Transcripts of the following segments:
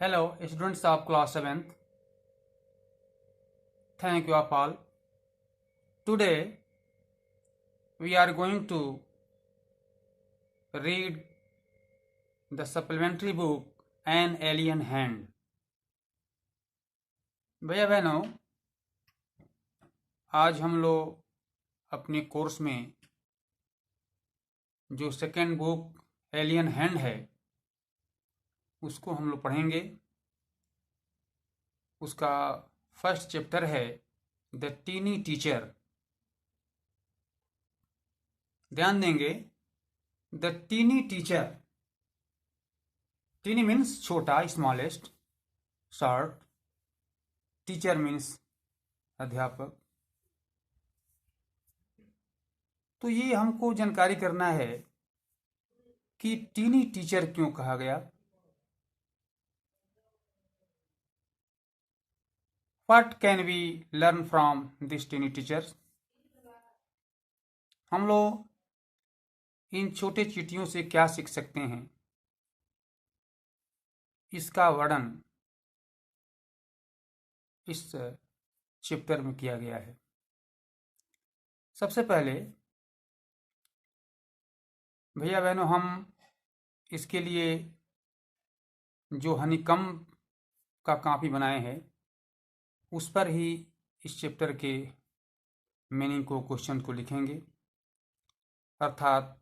Hello, students of class 7th. Thank you all. Today we are going to read the supplementary book An Alien Hand. भैया बहनों, आज हम लोग अपने course में जो सेकेंड बुक एलियन हैंड है उसको हम लोग पढ़ेंगे। उसका फर्स्ट चैप्टर है द टीनी टीचर। ध्यान देंगे, the tiny teacher. Tiny means छोटा, स्मॉलेस्ट, शॉर्ट। टीचर मीन्स अध्यापक। तो ये हमको जानकारी करना है कि टीनी टीचर क्यों कहा गया। What can we learn from this tiny teachers. हम लोग इन छोटे चींटियों से क्या सीख सकते हैं, इसका वर्णन इस चैप्टर में किया गया है। सबसे पहले भैया बहनों, हम इसके लिए जो हनीकम्ब का कॉपी बनाए हैं उस पर ही इस चैप्टर के मीनिंग को, क्वेश्चन को लिखेंगे। अर्थात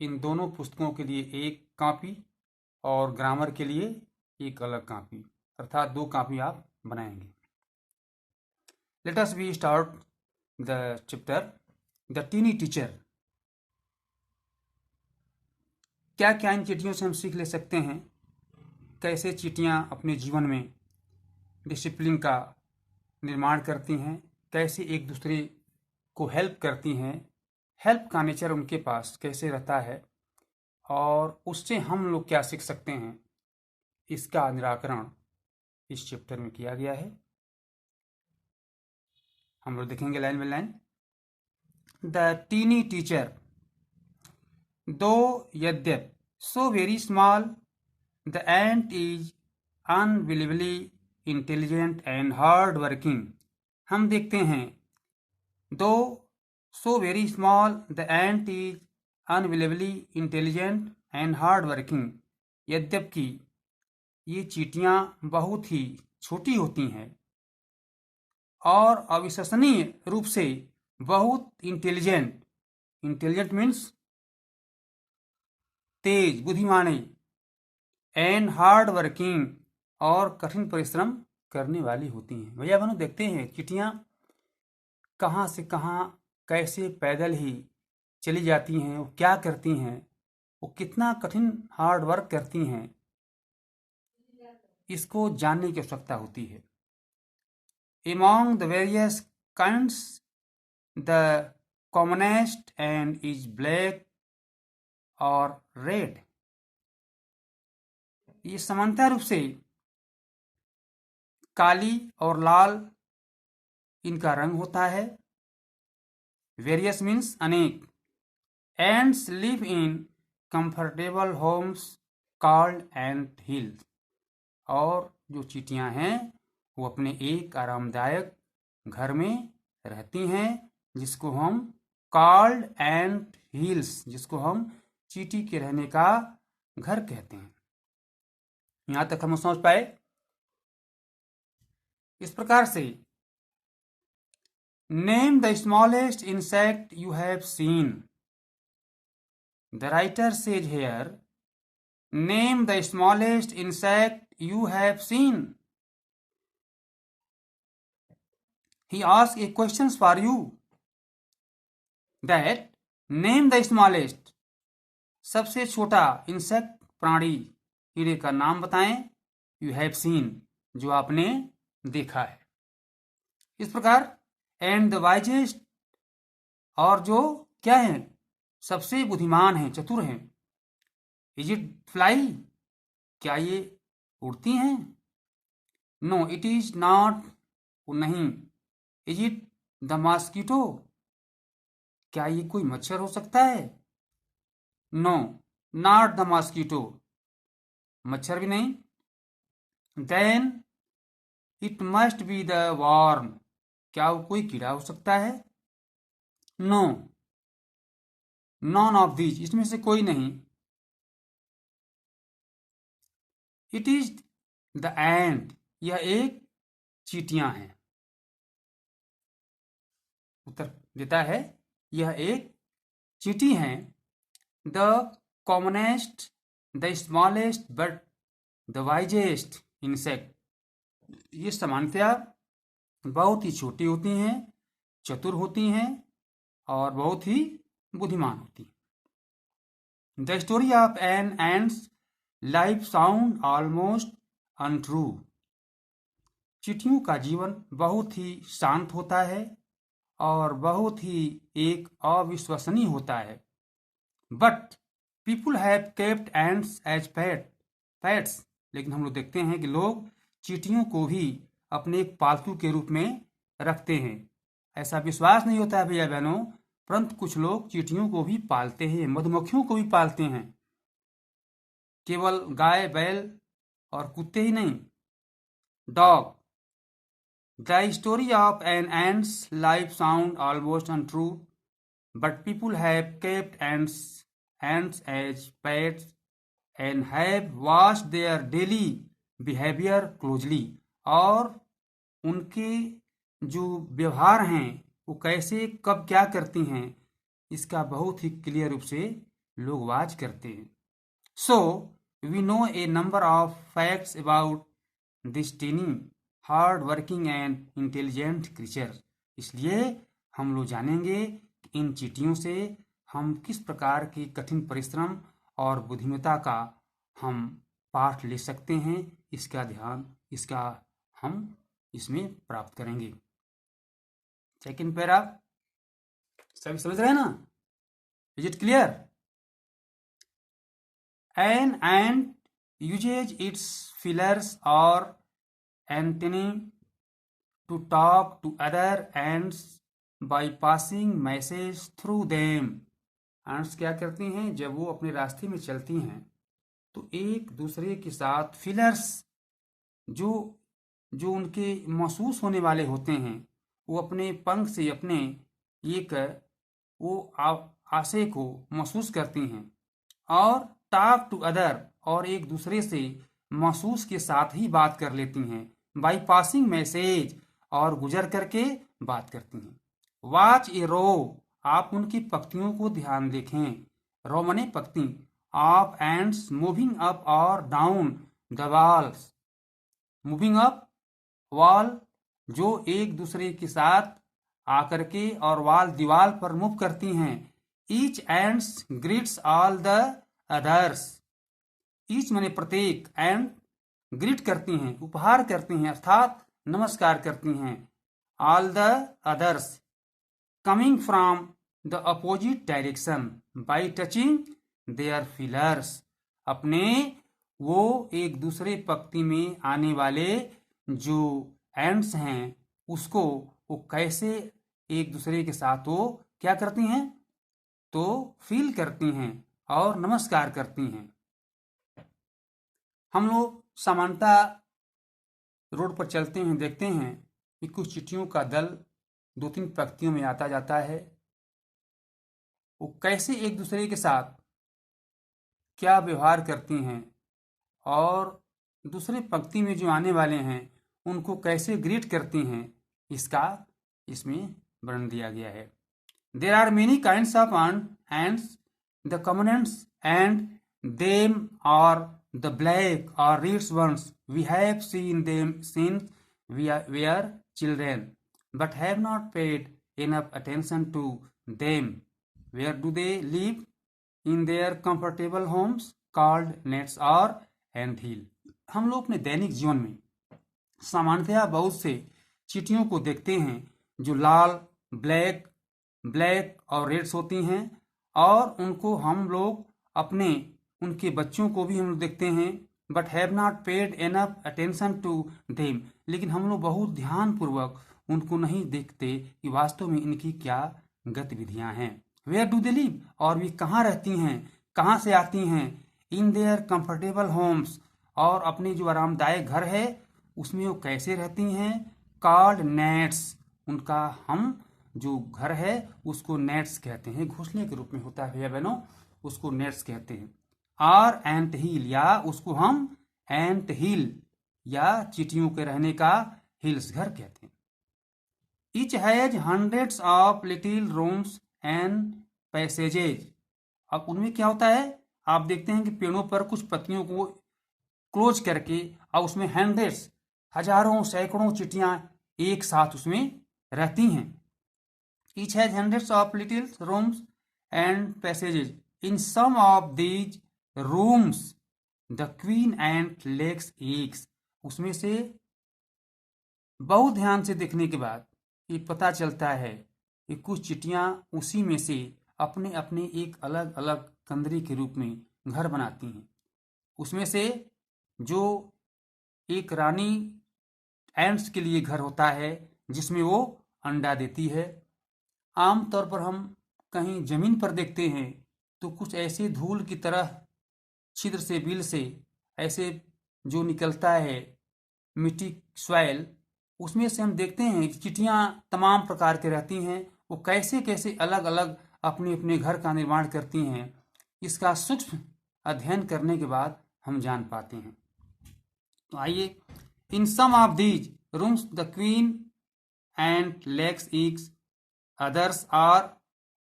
इन दोनों पुस्तकों के लिए एक कॉपी और ग्रामर के लिए एक अलग कॉपी, अर्थात दो कॉपी आप बनाएंगे। Let us we start the chapter the tiny teacher. क्या क्या इन चींटियों से हम सीख ले सकते हैं, कैसे चींटियां अपने जीवन में डिसिप्लिन का निर्माण करती हैं, कैसे एक दूसरे को हेल्प करती हैं, हेल्प का नेचर उनके पास कैसे रहता है और उससे हम लोग क्या सीख सकते हैं, इसका निराकरण इस चैप्टर में किया गया है। हम लोग देखेंगे line by line. The tiny teacher. दो यद्यप so very small, the ant is unbelievably intelligent and hard working. हम देखते हैं, दो so very small, the ant is unbelievably intelligent and hard working. यद्यपि ये चींटियां बहुत ही छोटी होती हैं और अविश्वसनीय रूप से बहुत इंटेलिजेंट। इंटेलिजेंट मीन्स तेज, बुद्धिमानी। एंड हार्ड वर्किंग, और कठिन परिश्रम करने वाली होती हैं। भैया बहनों, देखते हैं चींटियां कहाँ से कहाँ कैसे पैदल ही चली जाती हैं, वो क्या करती हैं, वो कितना कठिन हार्ड वर्क करती हैं, इसको जानने की आवश्यकता होती है। Among the various kinds, the commonest and is black or red. ये सामान्यतः रूप से काली और लाल इनका रंग होता है। वेरियस मीन्स अनेक। Ants live in comfortable homes called ant hills, और जो चींटियां हैं वो अपने एक आरामदायक घर में रहती हैं जिसको हम कॉल्ड एंट हिल्स, जिसको हम चींटी के रहने का घर कहते हैं। यहां तक हम समझ पाए। इस प्रकार से name the smallest insect you have seen. The writer says here, name the smallest insect you have seen. He asked a questions for you. That name the smallest. सबसे छोटा इंसेक्ट, प्राणी, कीड़े का नाम बताएं। You have seen, जो आपने देखा है। इस प्रकार and the wisest, और जो क्या है, सबसे बुद्धिमान है, चतुर है। Is it fly? क्या ये उड़ती हैं? नो इट इज नॉट, नहीं। Is it the mosquito? क्या ये कोई मच्छर हो सकता है? नो नॉट द मॉस्किटो, मच्छर भी नहीं। Then it must be the worm. क्या वो कोई कीड़ा हो सकता है? नो, नॉन ऑफ दीज, इसमें से कोई नहीं। इट इज द एंट, यह एक चींटियां हैं। उत्तर देता है यह एक चींटी है। The commonest, the smallest but the wisest insect, ये सामान्यतया बहुत ही छोटी होती हैं, चतुर होती हैं और बहुत ही बुद्धिमान होती हैं। The story of an ant's life sound almost untrue. चींटियों का जीवन बहुत ही शांत होता है और बहुत ही एक अविश्वसनीय होता है। But people have kept ants as pets, लेकिन हम लोग देखते हैं कि लोग चींटियों को भी अपने एक पालतू के रूप में रखते हैं। ऐसा विश्वास नहीं होता है भैया बहनों, परंतु कुछ लोग चींटियों को भी पालते हैं, मधुमक्खियों को भी पालते हैं। केवल गाय, बैल और कुत्ते ही नहीं, dog. The story of an ant's life sound almost untrue, but people have kept ants as pets and have watched their daily behavior closely। और उनके जो व्यवहार हैं वो कैसे कब क्या करती हैं इसका बहुत ही क्लियर रूप से लोग वाच करते हैं। So we know a number of facts about this tiny hard working and intelligent creature. इसलिए हम लोग जानेंगे कि इन चींटियों से हम किस प्रकार की कठिन परिश्रम और बुद्धिमत्ता का हम पाठ ले सकते हैं, इसका हम इसमें प्राप्त करेंगे। सेकंड पैरा सभी समझ रहे हैं ना? Is it clear? An ant uses its feelers और antennae to talk to other ants by passing message through them. Ants क्या करती हैं? जब वो अपने रास्ते में चलती हैं तो एक दूसरे के साथ फीलर्स जो जो उनके महसूस होने वाले होते हैं वो अपने पंख से अपने एक वो आशय को महसूस करती हैं और टॉक टू अदर, और एक दूसरे से महसूस के साथ ही बात कर लेती हैं। बाई पासिंग मैसेज, और गुजर करके बात करती हैं। वॉच ए रो, आप उनकी पंक्तियों को ध्यान देखें। रो मने पंक्ति। ऑफ एंड्स मूविंग अप और down the walls, moving up wall, जो एक दूसरे के साथ आकर के और वॉल दीवार पर मूव करती हैं। Each ends greets all the others, each माने प्रत्येक, एंड ग्रीट करती हैं, उपहार करती हैं अर्थात नमस्कार करती हैं। All the others coming from the opposite direction by touching their feelers, अपने वो एक दूसरे पंक्ति में आने वाले जो एंड्स हैं उसको वो कैसे एक दूसरे के साथ वो क्या करती हैं तो फील करती हैं और नमस्कार करती हैं। हम लोग सामान्यतः रोड पर चलते हैं, देखते हैं कि कुछ चींटियों का दल 2-3 पंक्तियों में आता जाता है। वो कैसे एक दूसरे के साथ क्या व्यवहार करती हैं और दूसरे पंक्ति में जो आने वाले हैं उनको कैसे ग्रीट करती हैं, इसका इसमें वर्णन दिया गया है। There are many kinds of ants, the common ants and them are the black or red ones. We have seen them since we were children, but have not paid enough attention to them. Where do they live? In their comfortable homes called nests or ant hill. हम लोग अपने दैनिक जीवन में सामान्यतया बहुत से चींटियों को देखते हैं जो लाल, ब्लैक और रेड्स होती हैं, और उनको हम लोग अपने उनके बच्चों को भी हम लोग देखते हैं। But have not paid enough attention to them, लेकिन हम लोग बहुत ध्यानपूर्वक उनको नहीं देखते कि वास्तव में इनकी क्या गतिविधियां हैं। वेयर डू दे लिव, और वे कहाँ रहती हैं, कहाँ से आती हैं। इन देयर कंफर्टेबल होम्स, और अपने जो आरामदायक घर है उसमें वो कैसे रहती हैं, कॉल्ड नेट्स। उनका हम जो घर है उसको नेट्स कहते हैं, घोंसले के रूप में होता है भैया बहनों, उसको नेट्स कहते हैं। और एंट हिल, या उसको हम एंट हिल या चींटियों के रहने का हिल्स घर कहते हैं। Each has hundreds of little rooms and passages। अब उनमें क्या होता है, आप देखते हैं कि पेड़ों पर कुछ पत्तियों को क्लोज करके और उसमें हंड्रेड्स, हजारों सैकड़ों चींटियां एक साथ उसमें रहती हैं। Each has hundreds of little rooms and passages। In some of these rooms the queen ant lays eggs। उसमें से बहुत ध्यान से देखने के बाद ये पता चलता है कि कुछ चींटियां उसी में से अपने अपने एक अलग अलग कंदरी के रूप में घर बनाती हैं। उसमें से जो एक रानी एंट्स के लिए घर होता है जिसमें वो अंडा देती है। आमतौर पर हम कहीं जमीन पर देखते हैं तो कुछ ऐसे धूल की तरह छिद्र से, बिल से ऐसे जो निकलता है मिट्टी, सॉइल, उसमें से हम देखते हैं कि चींटियां तमाम प्रकार के रहती हैं। वो कैसे कैसे अलग अलग अपने अपने घर का निर्माण करती हैं, इसका सूक्ष्म अध्ययन करने के बाद हम जान पाते हैं। तो आइए, in some of these rooms the queen and legs eggs, others are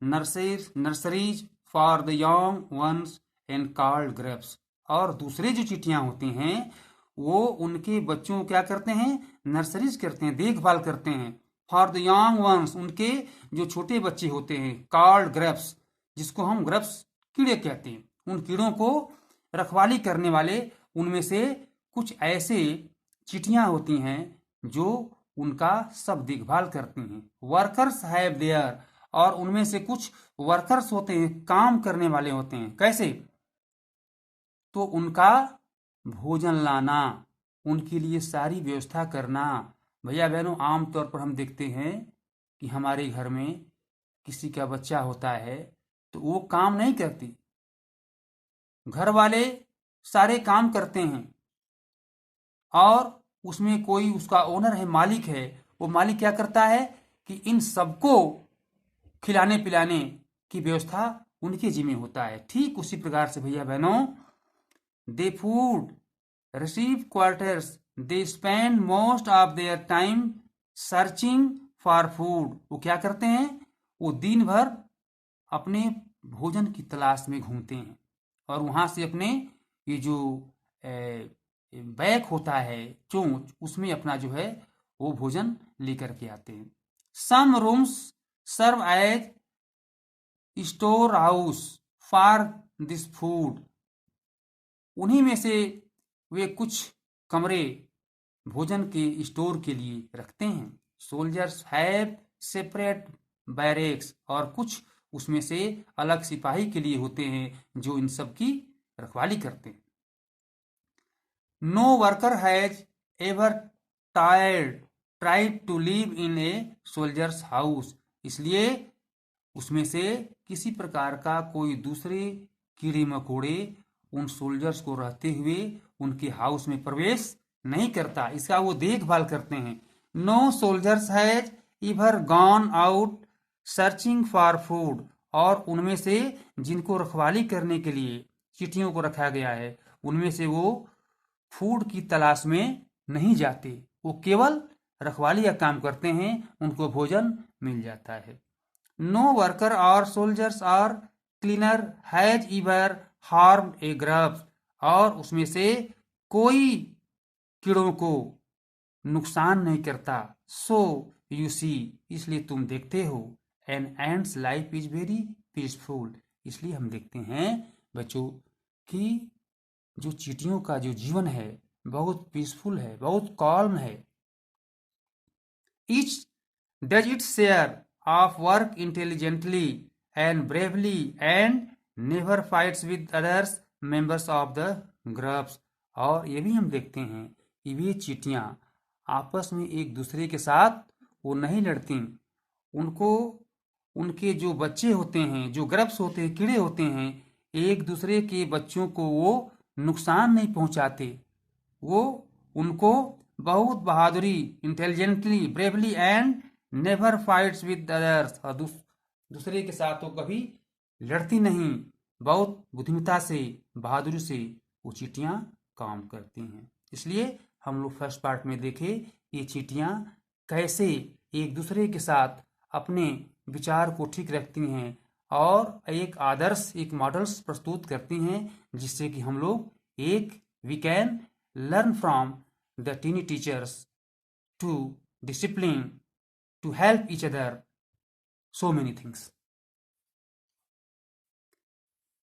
nurseries for the young ones and called grapes. और दूसरे जो चींटियां होती हैं वो उनके बच्चों को क्या करते हैं, नर्सरीज करते हैं, देखभाल करते हैं। फॉर द यंग वंस, उनके जो छोटे बच्चे होते हैं, कॉल्ड ग्रेप्स, जिसको हम ग्रेप्स कीड़े कहते हैं, उन कीड़ों को रखवाली करने वाले उनमें से कुछ ऐसे चींटियां होती हैं जो उनका सब देखभाल करती हैं। वर्कर्स हैव देयर, और उनमें से कुछ वर्कर्स होते हैं, काम करने वाले होते हैं। कैसे, तो उनका भोजन लाना, उनके लिए सारी व्यवस्था करना। भैया बहनों, आमतौर पर हम देखते हैं कि हमारे घर में किसी का बच्चा होता है तो वो काम नहीं करती, घर वाले सारे काम करते हैं। और उसमें कोई उसका ओनर है, मालिक है, वो मालिक क्या करता है कि इन सबको खिलाने पिलाने की व्यवस्था उनके जिम्मे होता है। ठीक उसी प्रकार से भैया बहनों, दे food receive quarters, they spend most of their time searching for food। वो क्या करते हैं, वो दिन भर अपने भोजन की तलाश में घूमते हैं और वहां से अपने ये जो बैग होता है, चोंच, उसमें अपना जो है वो भोजन लेकर के आते हैं। Some rooms serve as store house for this food. उन्हीं में से वे कुछ कमरे भोजन के स्टोर के लिए रखते हैं। सोल्जर्स हैव सेपरेट बैरेक्स, और कुछ उसमें से अलग सिपाही के लिए होते हैं जो इन सब की रखवाली करते हैं। No worker has ever tried to live in a soldier's house. इसलिए उसमें से किसी प्रकार का कोई दूसरे कीड़े मकोड़े उन सोल्जर्स को रहते हुए उनके हाउस में प्रवेश नहीं करता, इसका वो देखभाल करते हैं। No soldiers has ever gone out searching for food, और उनमें से जिनको रखवाली करने के लिए चींटियों को रखा गया है उनमें से वो फूड की तलाश में नहीं जाते, वो केवल रखवाली का काम करते हैं, उनको भोजन मिल जाता है। नो वर्कर और सोल्जर्स और cleaner has ever harmed A grubs, और उसमें से कोई कीड़ों को नुकसान नहीं करता। सो यू सी, इसलिए तुम देखते हो, an ant's life is very peaceful. इसलिए हम देखते हैं बच्चों कि जो चींटियों का जो जीवन है बहुत पीसफुल है, बहुत कॉल्म है। Each does its share of work intelligently and bravely and never fights with others members of the groups. और ये भी हम देखते हैं कि वे चींटियां आपस में एक दूसरे के साथ वो नहीं लड़ती, उनको उनके जो बच्चे होते हैं, जो ग्रुप्स होते हैं, कीड़े होते हैं, एक दूसरे के बच्चों को वो नुकसान नहीं पहुंचाते, वो उनको बहुत बहादुरी, intelligently, bravely and never fights with others, और दूसरे के साथ वो कभी लड़ती नहीं, बहुत बुद्धिमत्ता से, बहादुरी से वो चींटियां काम करती हैं। इसलिए हम लोग फर्स्ट पार्ट में देखे ये चींटियां कैसे एक दूसरे के साथ अपने विचार को ठीक रखती हैं और एक आदर्श, एक मॉडल्स प्रस्तुत करती हैं, जिससे कि हम लोग we can learn from the teeny teachers to discipline, to help each other, so many things.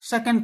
Second